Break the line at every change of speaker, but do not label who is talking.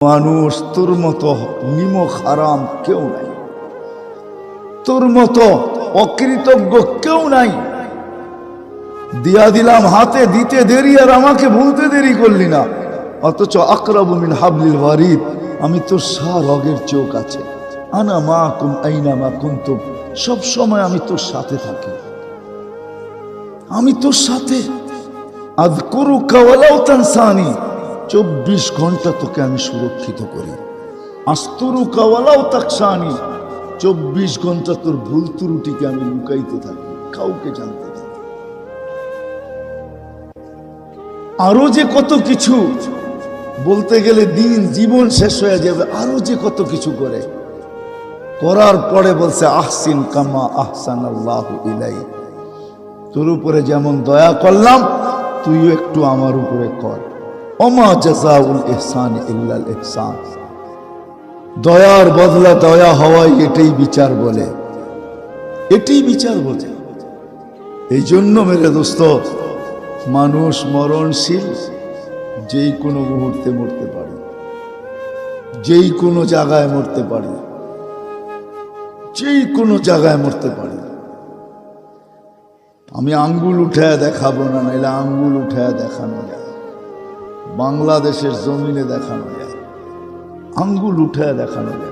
মানুষ তোর মতো নিমক হারাম কেউ নাই, তোর মতো অকৃতজ্ঞ কেউ নাই। দিয়া দিলাম হাতে, দিতে দেরি আর আমাকে ভুলতে দেরি করলি না। অথচ আকরাবু মিন হাবলিল ওয়ারিদ, আমি তোর রগের চোখ আছে। আনা মাকুম আইনা মা কুনতুম, সব সময় আমি তোর সাথে থাকি, আমি তোর সাথে। আযকুরুকা ওয়ালাউ তানসানি, 24 ঘন্টা তোকে আমি সুরক্ষিত করি। আস্তুরুকা ওয়ালাউ তাকসানি, 24 ঘন্টা তোর ভুল ত্রুটিকে আমি লুকাইতে থাকি, কাউকে জানতে দিই। আরো যে কত কিছু বলতে গেলে দিন জীবন শেষ হয়ে যাবে। আরো যে কত কিছু করে, করার পরে বলছে আহসিন কামা আহসানাল্লাহু ইলাইক, তোর উপরে যেমন দয়া করলাম তুইও একটু আমার উপরে কর। ওমা জাযাউল ইহসান ইল্লাল ইহসান, দয়ার বদলা দয়া হওয়াই এটাই বিচার বলে, এটাই বিচার বলে। এই জন্য মেরে দোস্ত, মানুষ মরণশীল, যেই কোনো মুহূর্তে মরতে পারে, যেই কোনো জায়গায় মরতে পারে, যেই কোনো জায়গায় মরতে পারে। আমি আঙ্গুল উঠায় দেখাবো না, নাইলে আঙ্গুল উঠায় দেখানো যায়, বাংলাদেশের জমিনে দেখানো যায়, আঙ্গুল উঠায় দেখানো যায়।